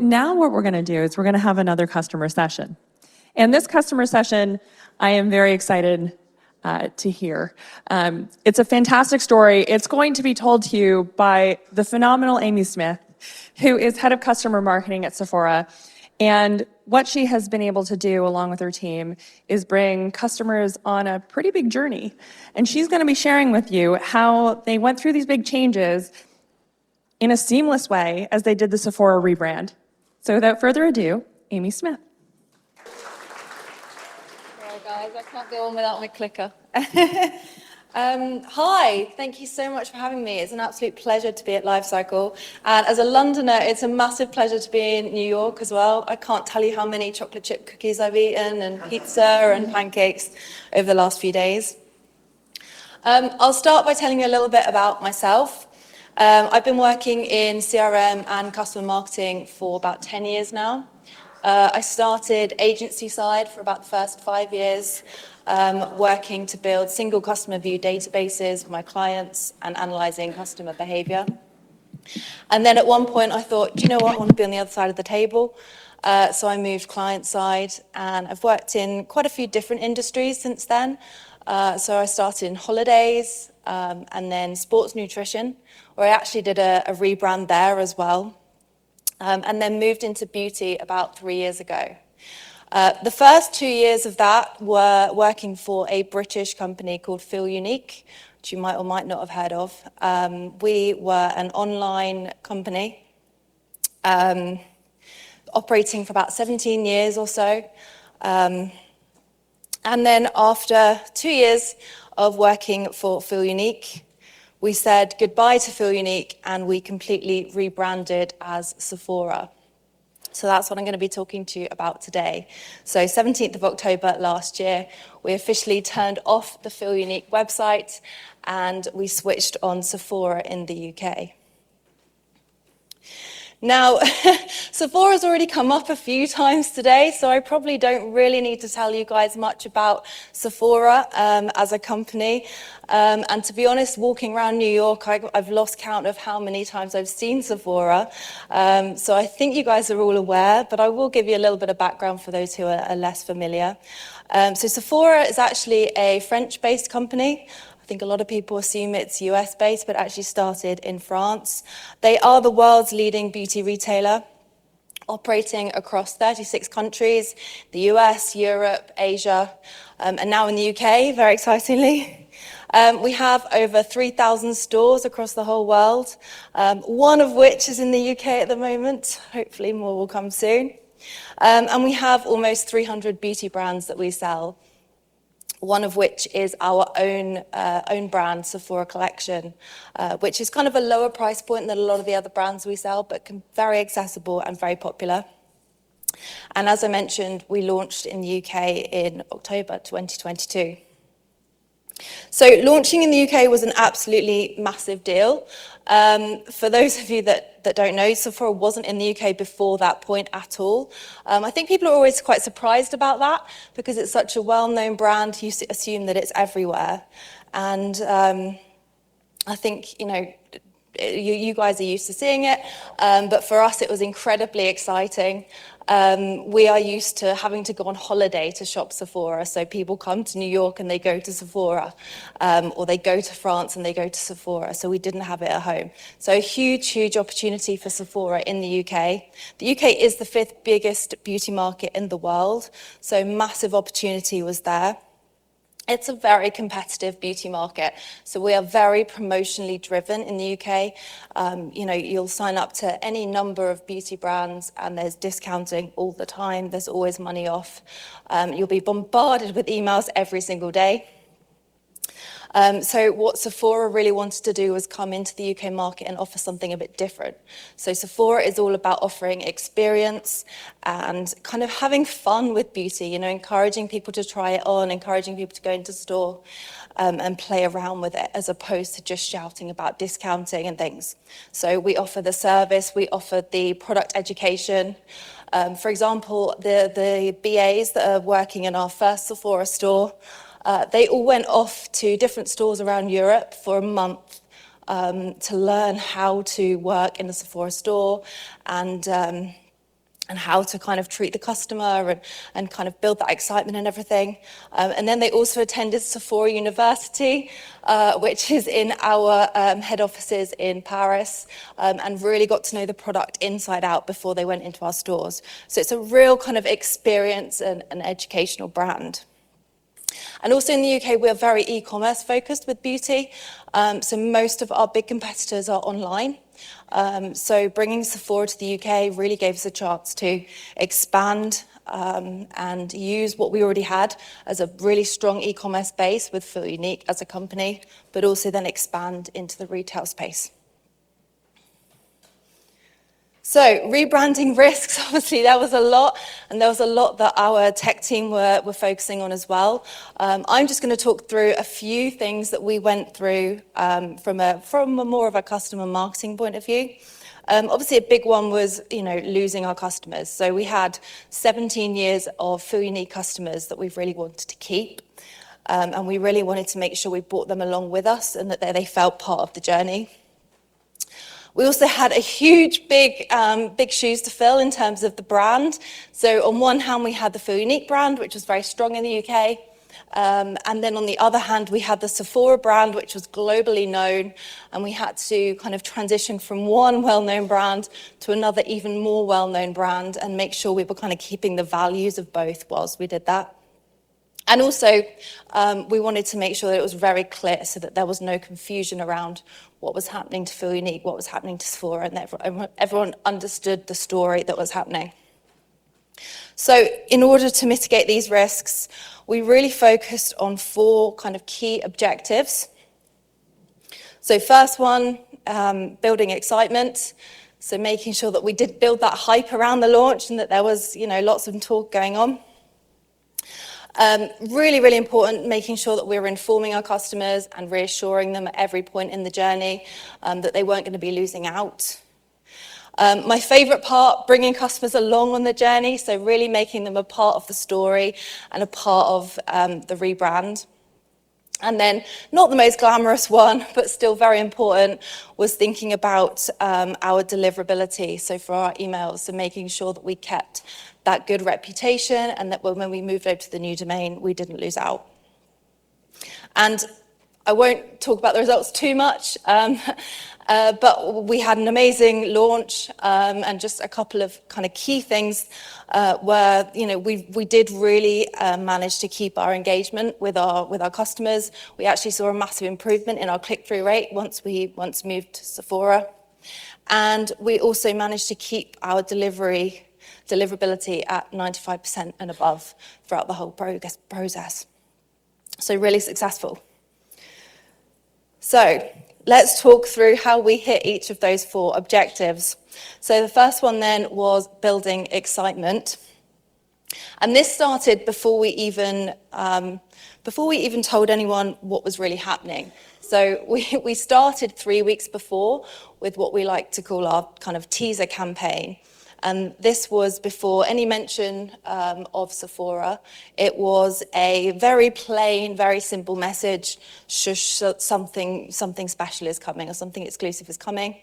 now what we're going to do is we're going to have another customer session. And this customer session, I am very excited to hear. It's a fantastic story. It's going to be told to you by the phenomenal Amy Smith, who is head of customer marketing at Sephora. And what she has been able to do along with her team is bring customers on a pretty big journey. And she's going to be sharing with you how they went through these big changes in a seamless way as they did the Sephora rebrand. So without further ado, Amy Smith. Sorry guys, I can't go on without my clicker. Hi, thank you so much for having me. It's an absolute pleasure to be at Lifecycle. And as a Londoner, it's a massive pleasure to be in New York as well. I can't tell you how many chocolate chip cookies I've eaten and pizza and pancakes over the last few days. I'll start by telling you a little bit about myself. I've been working in CRM and customer marketing for about 10 years now. I started agency side for about the first 5 years, working to build single customer view databases for my clients and analyzing customer behavior. And then at one point I thought, do you know what, I want to be on the other side of the table. So I moved client side, and I've worked in quite a few different industries since then. So I started in holidays and then sports nutrition, where I actually did a rebrand there as well. And then moved into beauty about 3 years ago. The first 2 years of that were working for a British company called Feelunique, which you might or might not have heard of. We were an online company operating for about 17 years or so. And then after 2 years of working for Feelunique, we said goodbye to Feelunique and we completely rebranded as Sephora. So that's what I'm going to be talking to you about today. So 17th of October last year, we officially turned off the Feelunique website and we switched on Sephora in the UK. Now, Sephora's already come up a few times today, so I probably don't really need to tell you guys much about Sephora as a company. And to be honest, walking around New York, I've lost count of how many times I've seen Sephora. So I think you guys are all aware, but I will give you a little bit of background for those who are less familiar. So Sephora is actually a French-based company. I think a lot of people assume it's US-based, but actually started in France. They are the world's leading beauty retailer, operating across 36 countries, the US, Europe, Asia, and now in the UK, very excitingly. We have over 3,000 stores across the whole world, one of which is in the UK at the moment. Hopefully more will come soon. And we have almost 300 beauty brands that we sell, one of which is our own brand, Sephora Collection, which is kind of a lower price point than a lot of the other brands we sell, but very accessible and very popular. And as I mentioned, we launched in the UK in October 2022. So launching in the UK was an absolutely massive deal. For those of you that don't know, Sephora wasn't in the UK before that point at all. I think people are always quite surprised about that because it's such a well-known brand. You assume that it's everywhere. And I think, you guys are used to seeing it, but for us it was incredibly exciting. We are used to having to go on holiday to shop Sephora, so people come to New York and they go to Sephora, or they go to France and they go to Sephora, so we didn't have it at home. So a huge opportunity for Sephora in the UK. The UK is the 5th biggest beauty market in the world, so massive opportunity was there. It's a very competitive beauty market, so we are very promotionally driven in the UK. You'll sign up to any number of beauty brands and there's discounting all the time. There's always money off. You'll be bombarded with emails every single day. So what Sephora really wanted to do was come into the UK market and offer something a bit different. So Sephora is all about offering experience and kind of having fun with beauty, encouraging people to try it on, encouraging people to go into store and play around with it, as opposed to just shouting about discounting and things. So we offer the service, we offer the product education. For example, the BAs that are working in our first Sephora store, they all went off to different stores around Europe for a month to learn how to work in a Sephora store and and how to kind of treat the customer and kind of build that excitement and everything. And then they also attended Sephora University, which is in our head offices in Paris, and really got to know the product inside out before they went into our stores. So it's a real kind of experience and an educational brand. And also in the UK, we're very e-commerce focused with beauty. So most of our big competitors are online. So bringing Sephora to the UK really gave us a chance to expand and use what we already had as a really strong e-commerce base with Feelunique as a company, but also then expand into the retail space. So rebranding risks, obviously there was a lot, and there was a lot that our tech team were focusing on as well. I'm just going to talk through a few things that we went through from a more of a customer marketing point of view. Obviously, a big one was, losing our customers. So we had 17 years of Feelunique customers that we've really wanted to keep, and we really wanted to make sure we brought them along with us and that they felt part of the journey. We also had a huge, big shoes to fill in terms of the brand. So on one hand, we had the Feelunique brand, which was very strong in the UK. And then on the other hand, we had the Sephora brand, which was globally known. And we had to kind of transition from one well-known brand to another even more well-known brand and make sure we were kind of keeping the values of both whilst we did that. And also, we wanted to make sure that it was very clear so that there was no confusion around what was happening to Feelunique, what was happening to Sephora, and everyone understood the story that was happening. So in order to mitigate these risks, we really focused on 4 kind of key objectives. So first one, building excitement. So making sure that we did build that hype around the launch and that there was, lots of talk going on. Really, really important, making sure that we were informing our customers and reassuring them at every point in the journey that they weren't going to be losing out. My favourite part, bringing customers along on the journey, so really making them a part of the story and a part of the rebrand. And then, not the most glamorous one, but still very important, was thinking about our deliverability, so for our emails, so making sure that we kept that good reputation and that when we moved over to the new domain, we didn't lose out. And I won't talk about the results too much, but we had an amazing launch, and just a couple of kind of key things were, we did really manage to keep our engagement with our customers. We actually saw a massive improvement in our click-through rate once moved to Sephora, and we also managed to keep our deliverability at 95% and above throughout the whole process. So really successful. So let's talk through how we hit each of those 4 objectives. So the first one then was building excitement. And this started before we even told anyone what was really happening. So we started 3 weeks before with what we like to call our kind of teaser campaign. And this was before any mention of Sephora. It was a very plain, very simple message, shush, something special is coming or something exclusive is coming.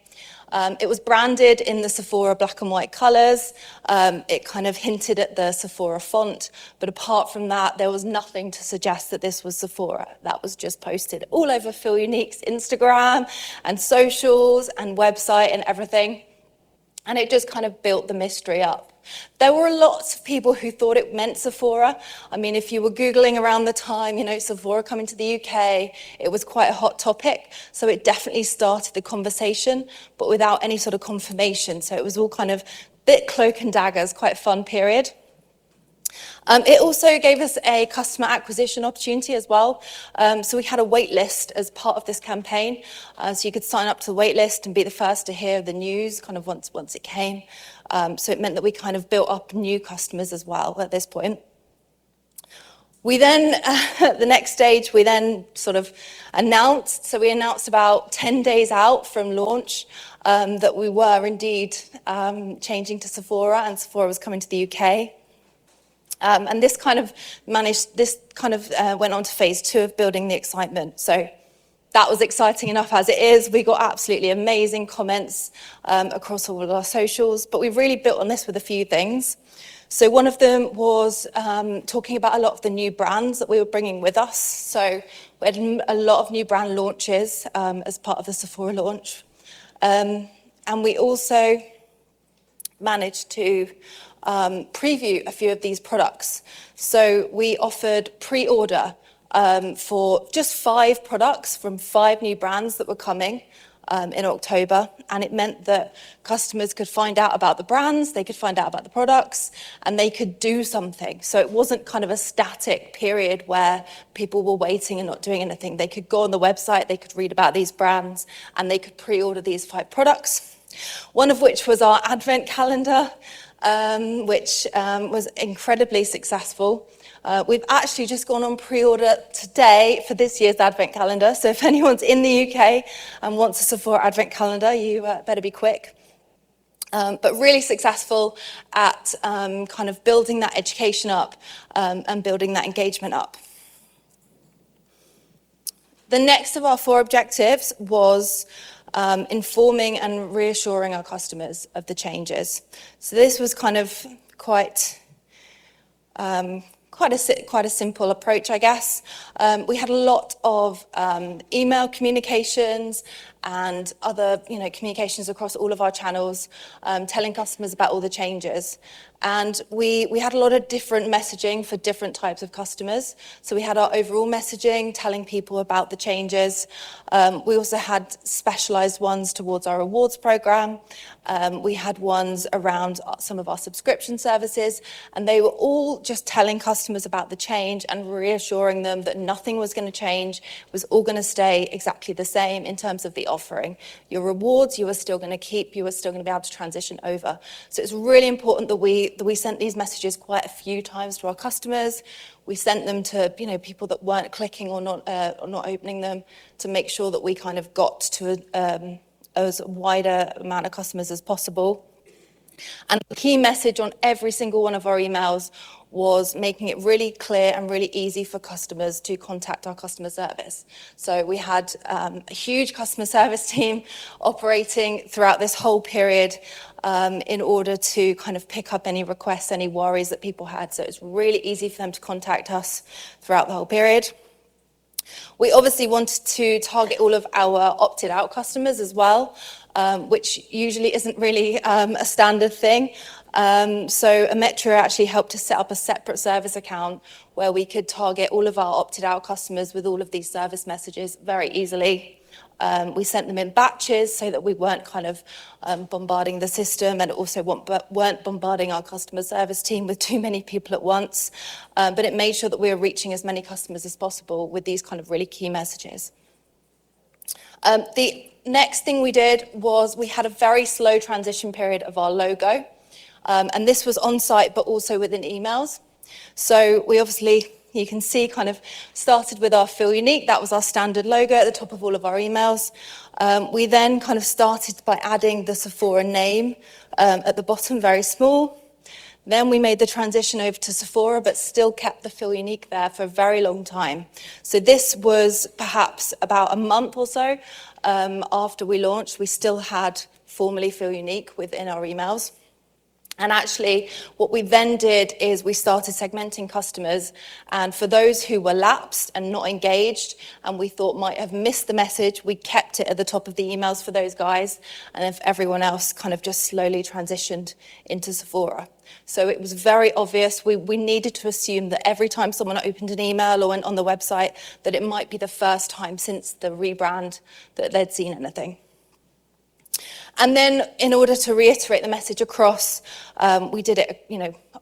It was branded in the Sephora black and white colours. It kind of hinted at the Sephora font, but apart from that, there was nothing to suggest that this was Sephora. That was just posted all over Feelunique's Instagram and socials and website and everything. And it just kind of built the mystery up. There were lots of people who thought it meant Sephora. I mean, if you were Googling around the time, Sephora coming to the UK, it was quite a hot topic. So it definitely started the conversation, but without any sort of confirmation. So it was all kind of bit cloak and daggers, quite a fun period. It also gave us a customer acquisition opportunity as well. So we had a wait list as part of this campaign. So you could sign up to the wait list and be the first to hear the news kind of once it came. So it meant that we kind of built up new customers as well at this point. We then, the next stage, we then sort of announced, so we announced about 10 days out from launch that we were indeed changing to Sephora and Sephora was coming to the UK. And this kind of went on to phase 2 of building the excitement. So that was exciting enough as it is. We got absolutely amazing comments across all of our socials, but we really built on this with a few things. So one of them was talking about a lot of the new brands that we were bringing with us. So we had a lot of new brand launches as part of the Sephora launch. And we also managed to preview a few of these products. So we offered pre-order for just 5 products from 5 new brands that were coming in October, and it meant that customers could find out about the brands, they could find out about the products, and they could do something. So it wasn't kind of a static period where people were waiting and not doing anything. They could go on the website, they could read about these brands, and they could pre-order these 5 products. One of which was our advent calendar, which was incredibly successful. We've actually just gone on pre-order today for this year's advent calendar. So if anyone's in the UK and wants a Sephora advent calendar, you better be quick. But really successful at kind of building that education up and building that engagement up. The next of our 4 objectives was informing and reassuring our customers of the changes. So this was kind of quite a simple approach, I guess. We had a lot of email communications and other, communications across all of our channels, telling customers about all the changes. And we had a lot of different messaging for different types of customers. So we had our overall messaging, telling people about the changes. We also had specialized ones towards our rewards program. We had ones around some of our subscription services, and they were all just telling customers about the change and reassuring them that nothing was going to change. It was all going to stay exactly the same in terms of the offering. Your rewards, you were still going to keep, you were still going to be able to transition over. So it's really important that we sent these messages quite a few times to our customers. We sent them to people that weren't clicking or not opening them, to make sure that we kind of got to as wider amount of customers as possible. And the key message on every single one of our emails was making it really clear and really easy for customers to contact our customer service. So we had a huge customer service team operating throughout this whole period in order to kind of pick up any requests, any worries that people had. So it's really easy for them to contact us throughout the whole period. We obviously wanted to target all of our opted out customers as well, which usually isn't really a standard thing. So Ametria actually helped us set up a separate service account where we could target all of our opted out customers with all of these service messages very easily. We sent them in batches so that we weren't kind of bombarding the system, and also weren't bombarding our customer service team with too many people at once. But it made sure that we were reaching as many customers as possible with these kind of really key messages. The next thing we did was we had a very slow transition period of our logo. And this was on site, but also within emails. So we obviously, you can see, kind of started with our Feelunique. That was our standard logo at the top of all of our emails. We then kind of started by adding the Sephora name at the bottom, very small. Then we made the transition over to Sephora, but still kept the Feelunique there for a very long time. So this was perhaps about a month or so after we launched. We still had formerly Feelunique within our emails. And actually, what we then did is we started segmenting customers. And for those who were lapsed and not engaged, and we thought might have missed the message, we kept it at the top of the emails for those guys. And if everyone else kind of just slowly transitioned into Sephora. So it was very obvious. We needed to assume that every time someone opened an email or went on the website, that it might be the first time since the rebrand that they'd seen anything. And then, in order to reiterate the message across, we did it,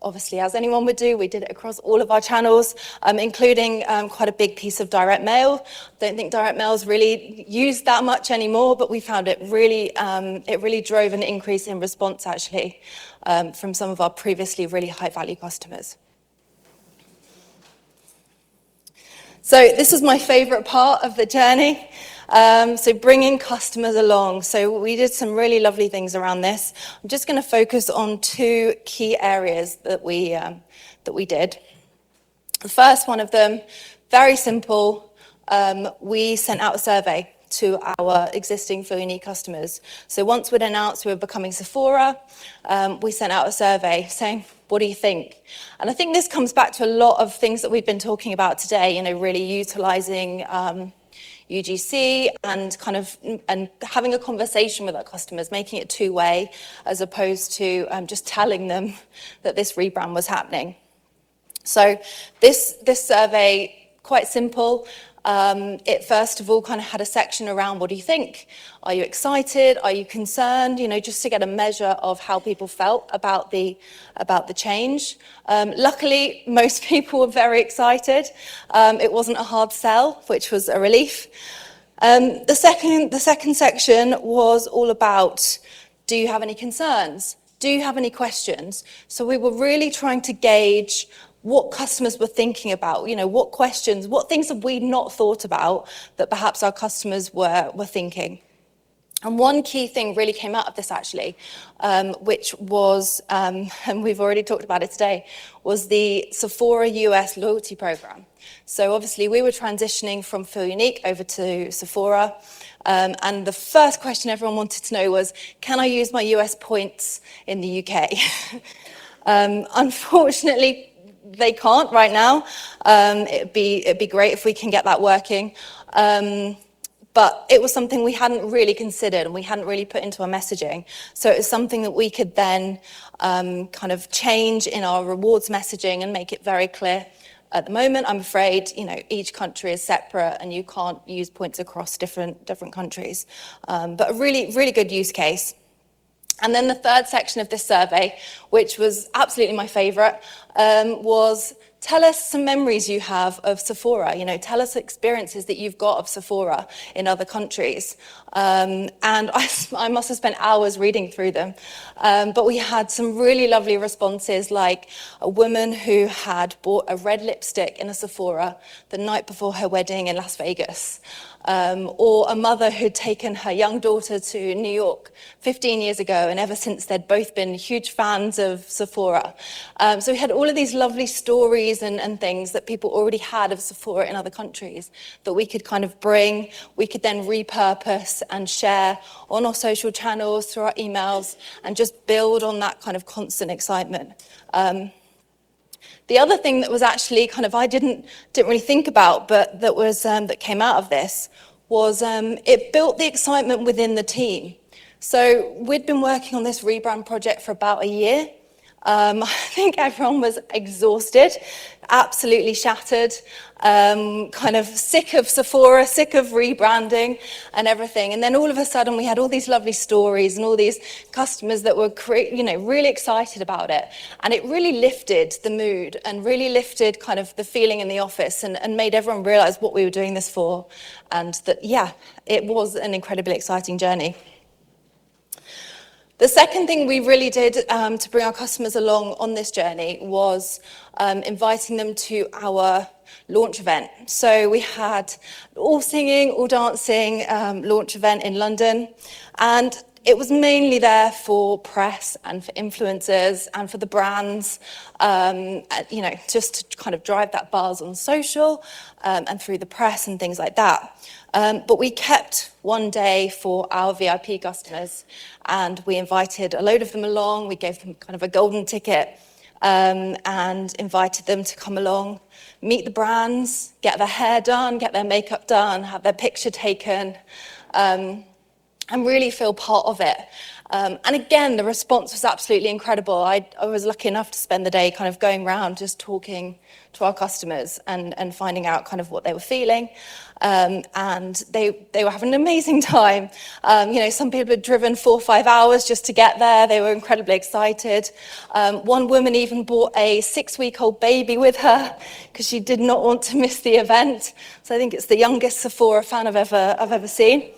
obviously, as anyone would do, we did it across all of our channels, including quite a big piece of direct mail. I don't think direct mail is really used that much anymore, but we found it really drove an increase in response, actually, from some of our previously really high-value customers. So this was my favorite part of the journey. So bringing customers along. So we did some really lovely things around this. I'm just going to focus on 2 key areas that we did. The first one of them, very simple, we sent out a survey to our existing Feelunique customers. So once we'd announced we were becoming Sephora, we sent out a survey saying, what do you think? And I think this comes back to a lot of things that we've been talking about today, you know, really utilizing UGC and having a conversation with our customers, making it two-way, as opposed to just telling them that this rebrand was happening. So this survey, quite simple. It first of all kind of had a section around, what do you think? Are you excited? Are you concerned? You know, just to get a measure of how people felt about the change. Luckily, most people were very excited. It wasn't a hard sell, which was a relief. The second section was all about, do you have any concerns? Do you have any questions? So we were really trying to gauge what customers were thinking about, you know, what questions, what things have we not thought about that perhaps our customers were thinking. And one key thing really came out of this actually, which was, and we've already talked about it today, was the Sephora US loyalty program. So obviously we were transitioning from Feelunique over to Sephora. And the first question everyone wanted to know was, can I use my US points in the UK? Unfortunately, they can't right now. It'd be great if we can get that working. But it was something we hadn't really considered and we hadn't really put into our messaging. So it was something that we could then kind of change in our rewards messaging and make it very clear. At the moment, I'm afraid, you know, each country is separate and you can't use points across different countries. But a really, really good use case. And then the third section of this survey, which was absolutely my favorite, was tell us some memories you have of Sephora. You know, tell us experiences that you've got of Sephora in other countries. And I must have spent hours reading through them. But we had some really lovely responses, like a woman who had bought a red lipstick in a Sephora the night before her wedding in Las Vegas. Or a mother who'd taken her young daughter to New York 15 years ago, and ever since they'd both been huge fans of Sephora. So we had all of these lovely stories and things that people already had of Sephora in other countries that we could kind of bring, we could then repurpose and share on our social channels, through our emails, and just build on that kind of constant excitement. The other thing that was actually kind of I didn't really think about, but that was that came out of this was it built the excitement within the team. So we'd been working on this rebrand project for about a year. I think everyone was exhausted, absolutely shattered, kind of sick of Sephora, sick of rebranding and everything. And then all of a sudden we had all these lovely stories and all these customers that were, you know, really excited about it. And it really lifted the mood and really lifted kind of the feeling in the office and made everyone realize what we were doing this for. And that, yeah, it was an incredibly exciting journey. The second thing we really did to bring our customers along on this journey was inviting them to our launch event. So we had all singing, all dancing launch event in London, and it was mainly there for press and for influencers and for the brands, you know, just to kind of drive that buzz on social and through the press and things like that. But we kept one day for our VIP customers, and we invited a load of them along. We gave them kind of a golden ticket and invited them to come along, meet the brands, get their hair done, get their makeup done, have their picture taken, and really feel part of it. And again, the response was absolutely incredible. I was lucky enough to spend the day kind of going around just talking to our customers and finding out kind of what they were feeling. And they were having an amazing time. You know, some people had driven 4 or 5 hours just to get there. They were incredibly excited. One woman even brought a 6-week-old baby with her because she did not want to miss the event. So I think it's the youngest Sephora fan I've ever seen.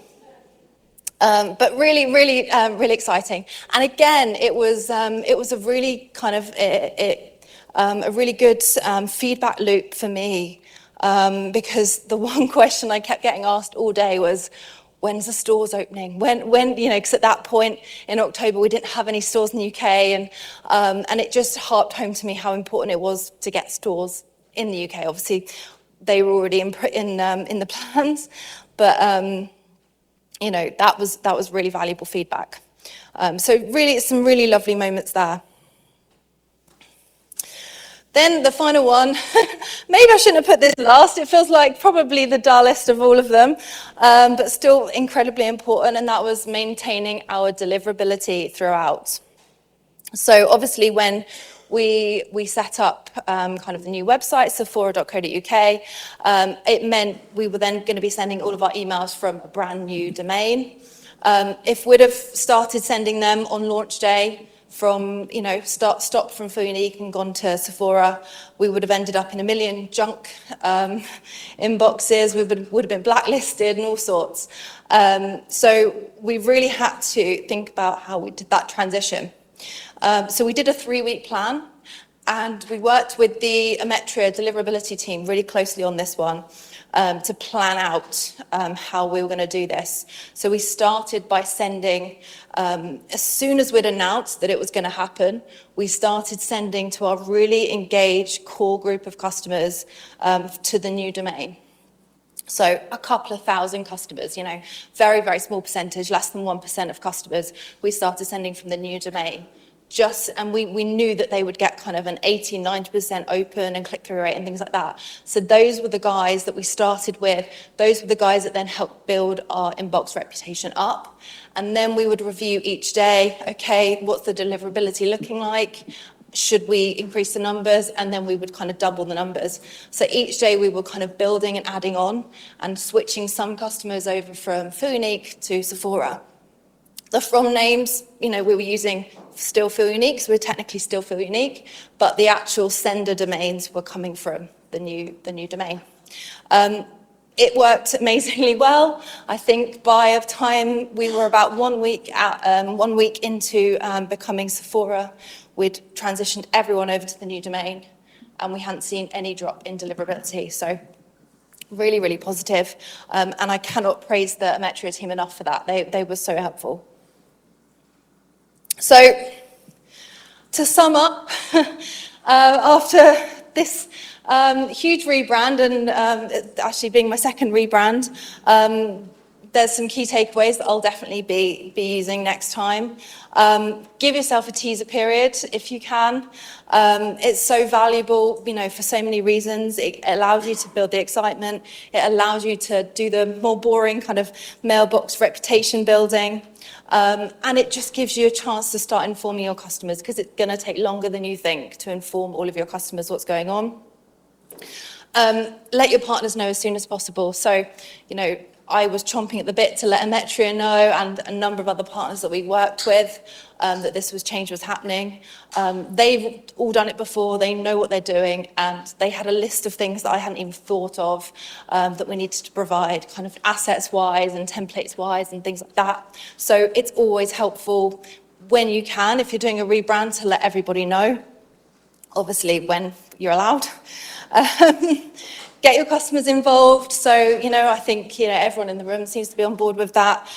But really exciting. And again, it was a really kind of a really good feedback loop for me, because the one question I kept getting asked all day was, when's the stores opening? When you know, because at that point in October we didn't have any stores in the UK, and it just harped home to me how important it was to get stores in the UK. Obviously, they were already in the plans, but you know, that was really valuable feedback. So really, it's some really lovely moments there. Then the final one, maybe I shouldn't have put this last, it feels like probably the dullest of all of them, but still incredibly important, and that was maintaining our deliverability throughout. So obviously when we set up kind of the new website, sephora.co.uk, it meant we were then going to be sending all of our emails from a brand new domain. If we'd have started sending them on launch day from, you know, stopped from Feelunique and gone to Sephora, we would have ended up in a million junk inboxes, we would have been blacklisted and all sorts. So we really had to think about how we did that transition. So we did a 3-week plan, and we worked with the Emetria deliverability team really closely on this one to plan out how we were going to do this. So we started by sending, as soon as we'd announced that it was going to happen, we started sending to our really engaged core group of customers to the new domain. So a couple of thousand customers, you know, very, very small percentage, less than 1% of customers, we started sending from the new domain. And we knew that they would get kind of an 80-90% open and click-through rate and things like that. So those were the guys that we started with. Those were the guys that then helped build our inbox reputation up. And then we would review each day, okay, what's the deliverability looking like? Should we increase the numbers? And then we would kind of double the numbers. So each day we were kind of building and adding on and switching some customers over from Feelunique to Sephora. The from names, you know, we were using still Feelunique, so we're technically still Feelunique, but the actual sender domains were coming from the new domain. It worked amazingly well. I think by the time we were about 1 week into becoming Sephora, we'd transitioned everyone over to the new domain, and we hadn't seen any drop in deliverability. So really, really positive. And I cannot praise the Emetria team enough for that. They were so helpful. So to sum up, after this huge rebrand, and actually being my second rebrand, there's some key takeaways that I'll definitely be using next time. Give yourself a teaser period if you can. It's so valuable, you know, for so many reasons. It allows you to build the excitement. It allows you to do the more boring kind of mailbox reputation building. And it just gives you a chance to start informing your customers, because it's going to take longer than you think to inform all of your customers what's going on. Let your partners know as soon as possible. So, you know, I was chomping at the bit to let Emetria know, and a number of other partners that we worked with, that this change was happening. They've all done it before, they know what they're doing, and they had a list of things that I hadn't even thought of that we needed to provide, kind of assets-wise and templates-wise and things like that. So it's always helpful when you can, if you're doing a rebrand, to let everybody know, obviously when you're allowed. Get your customers involved. So, you know, I think, you know, everyone in the room seems to be on board with that.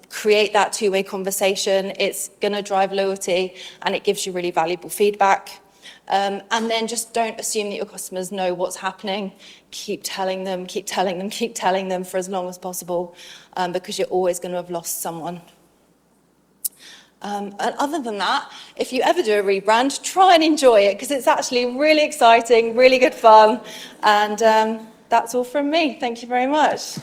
Create that two-way conversation. It's going to drive loyalty, and it gives you really valuable feedback. And then just don't assume that your customers know what's happening. Keep telling them, keep telling them, keep telling them for as long as possible, because you're always going to have lost someone. And other than that, if you ever do a rebrand, try and enjoy it, because it's actually really exciting, really good fun. And that's all from me. Thank you very much.